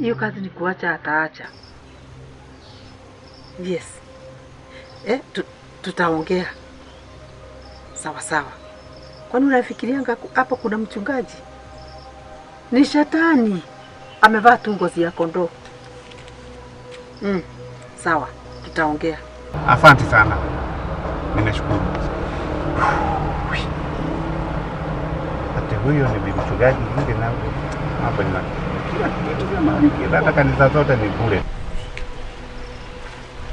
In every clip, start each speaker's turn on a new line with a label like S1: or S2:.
S1: hiyo kazi ni kuacha ataacha. Yes. Tutaongea. Sawa sawa. Kwani unafikirianga hapo kuna mchungaji? Ni shetani. Amevaa tu ngozi ya kondoo. Sawa, tutaongea.
S2: Asante sana. Ninashukuru. Hata huyo ni mchungaji yule na hapa ni kila kitu kama hata kanisa zote ni bure.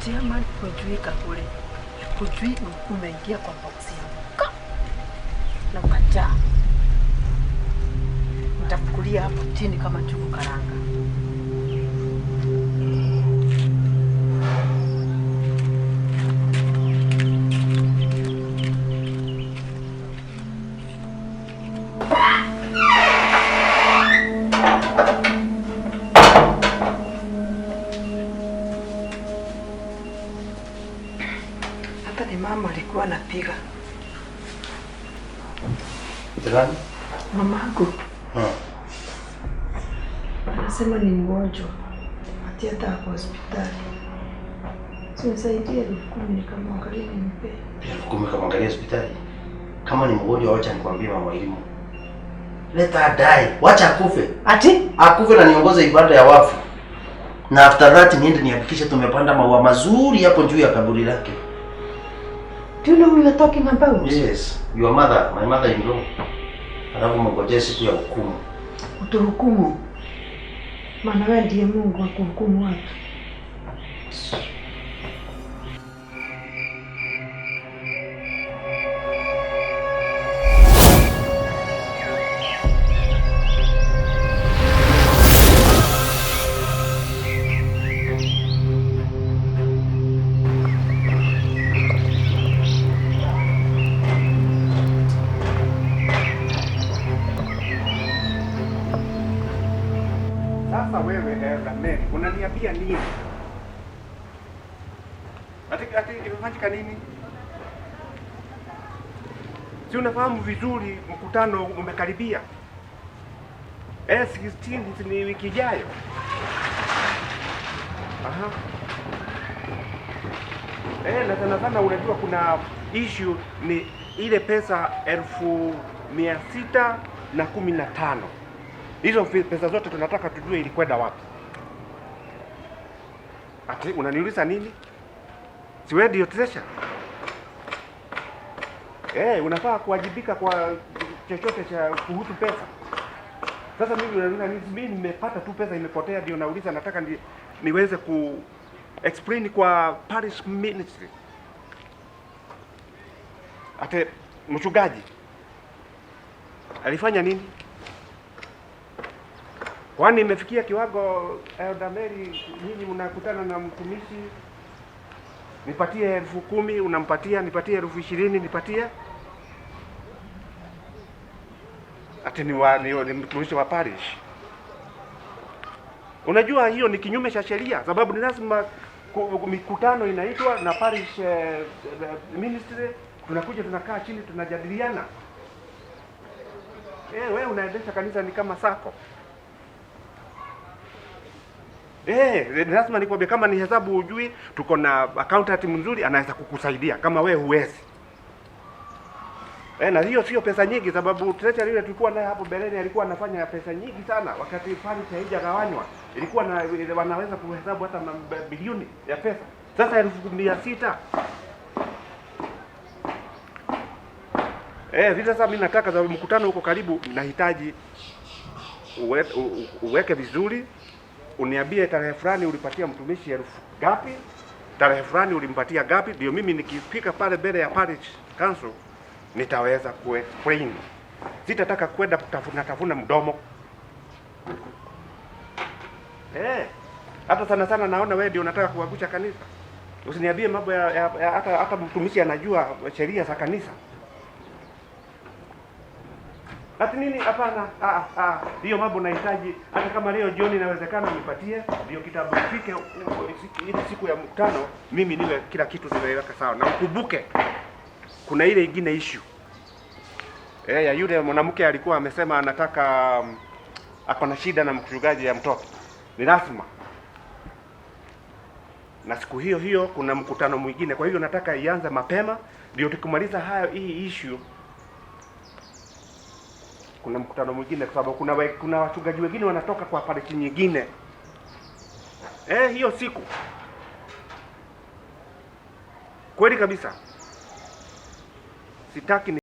S1: Jamani, kujuika kule. Kujui umeingia kwa boksi yangu. Na ukajaa. Nitafukulia hapo chini kama njugu karanga. Hata ni mama alikuwa anapiga.
S2: Jirani?
S1: Mamangu. Anasema ni mgonjwa. Ati hata kwa hospitali. Nisaidie 10,000 nikamwangalie nimpe.
S3: 10,000 nikamwangalie hospitali? Kama ni mgonjwa wacha nikwambie mama elimu. Let her die. Wacha akufe.
S1: Ati?
S3: Akufe na niongoze ibada ya wafu. Na after that niende nihakikishe tumepanda maua mazuri hapo juu ya kaburi lake.
S1: Do you know who you're talking about?
S3: Yes. Your mother, my mother-in-law. Alafu mngojee siku ya hukumu.
S1: Utuhukumu. Maana wewe ndiye Mungu wa kuhukumu watu.
S2: Sasa wewe Mary, unaniambia nini? Ati imefanyika nini? Si unafahamu vizuri mkutano umekaribia. 16 ni wiki ijayo. Aha. Na sana unajua kuna issue ni ile pesa 615. Hizo pesa zote tunataka tujue ilikwenda wapi. Ati unaniuliza nini? Si wewe ndio treasure? Unafaa kuwajibika kwa chochote cha kuhusu pesa. Sasa mimi unaniuliza nini? Mimi nimepata tu pesa imepotea ndio nauliza nataka niweze ku explain kwa parish ministry. Ate mchungaji alifanya nini? Kwani imefikia kiwango Elder Mary nyinyi mnakutana na mtumishi nipatie 10,000 unampatia, nipatie 20,000 nipatie? Ati ni mtumishi wa parish. Unajua hiyo ni kinyume cha sheria sababu ni lazima mikutano inaitwa na parish ministry, tunakuja tunakaa chini tunajadiliana. Wewe unaendesha kanisa ni kama sako. Lazima nikwambie kama ni hesabu ujui, tuko na accountant mzuri anaweza kukusaidia kama wewe huwezi. Na hiyo sio pesa nyingi sababu treasury ile tulikuwa naye hapo Beleni alikuwa anafanya pesa nyingi sana wakati pale haijagawanywa. Ilikuwa wanaweza kuhesabu hata bilioni ya pesa. Sasa 600,000. Vile sasa mimi nataka sababu mkutano uko karibu, nahitaji uweke vizuri. Uniambie tarehe fulani ulipatia mtumishi 1,000 gapi? Tarehe fulani ulimpatia gapi? Ndio mimi nikifika pale mbele ya parish council nitaweza kuexplain. Sitataka kwenda kutafuna mdomo. Hata sana naona wewe ndio unataka kuangusha kanisa. Usiniambie mambo ya hata mtumishi anajua sheria za kanisa. Ati nini? Hapana. Hiyo mambo nahitaji hata kama leo jioni inawezekana nipatie ndio kitabu ifike ile siku ya mkutano mimi niwe kila kitu zimeweka sawa. Na ukumbuke kuna ile ingine issue. Ya yule mwanamke alikuwa amesema anataka ako na shida na mchungaji ya mtoto. Ni lazima. Na siku hiyo hiyo kuna mkutano mwingine, kwa hivyo nataka ianze mapema ndio tukimaliza hii issue. Kuna mkutano mwingine kwa sababu kuna wachungaji wengine wanatoka kwa pariki nyingine. Hiyo siku. Kweli kabisa. Sitaki ni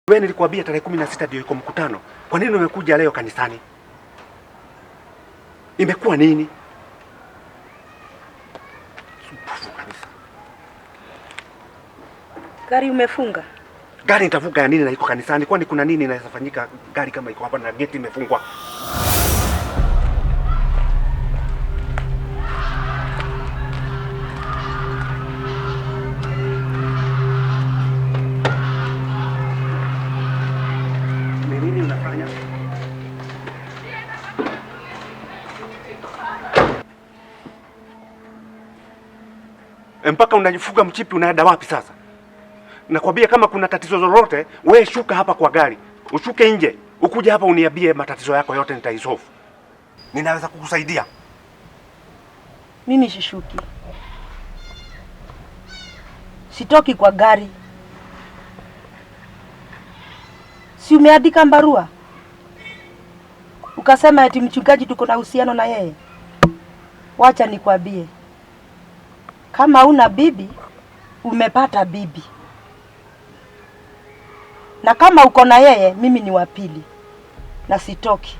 S2: wewe nilikwambia tarehe 16 ndio iko mkutano. Kwa nini umekuja leo kanisani? Imekuwa nini? Supufu kabisa.
S1: Gari umefunga?
S2: Gari nitafunga ya nini na iko kanisani? Kwani kuna nini inaweza fanyika gari kama iko hapa na geti imefungwa? Nini unafanya? Mpaka unajifuga mchipi, unaenda wapi sasa? Nakwambia kama kuna tatizo lolote, we shuka hapa kwa gari. Ushuke nje, ukuje hapa uniambie matatizo yako yote, nitaisolve. Ninaweza kukusaidia.
S1: Mimi shishuki. Sitoki kwa gari. Si umeandika barua? Ukasema eti mchungaji tuko na uhusiano na yeye. Wacha nikwambie. Kama una bibi, umepata bibi. Na kama uko na yeye, mimi ni wa pili. Na sitoki.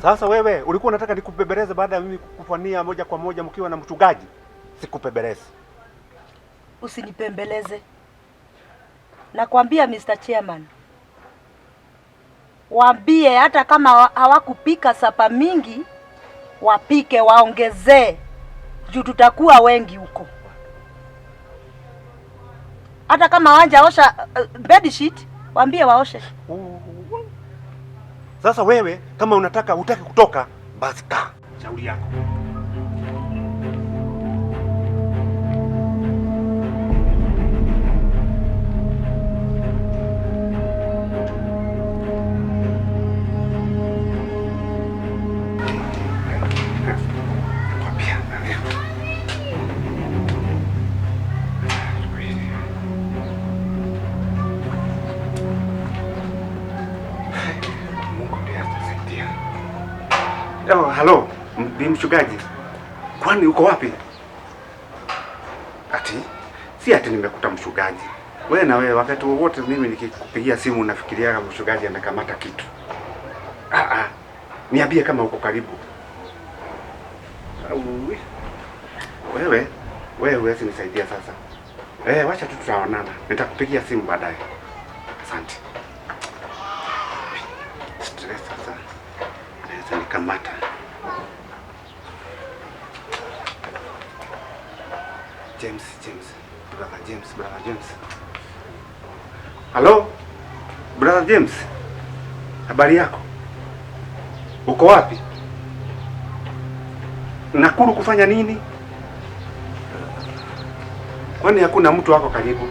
S2: Sasa wewe ulikuwa unataka nikupebeleze baada ya mimi kukufania moja kwa moja mkiwa na mchungaji? Sikupebeleze.
S1: Usinipembeleze. Nakwambia Mr. Chairman. Waambie hata kama hawakupika sapa mingi, wapike waongezee. Juu tutakuwa wengi huko. Hata kama hawajaosha bed sheet, waambie waoshe.
S2: Sasa wewe kama utaki kutoka, basi kaa. Shauri yako. Halo, mchungaji. Kwani uko wapi? Ati? Si ati nimekuta mchungaji. Wewe na wewe wakati wote mimi nikikupigia simu unafikiria kama mchungaji amekamata kitu. Niambie kama uko karibu. Wewe huwezi nisaidia sasa. Wacha tu tutaonana. Nitakupigia simu baadaye. Asante. Stress sasa. Naweza nikamata. Brother James. Hello? Brother James. Habari yako? Uko wapi? Nakuru kufanya nini? Kwani hakuna mtu wako karibu?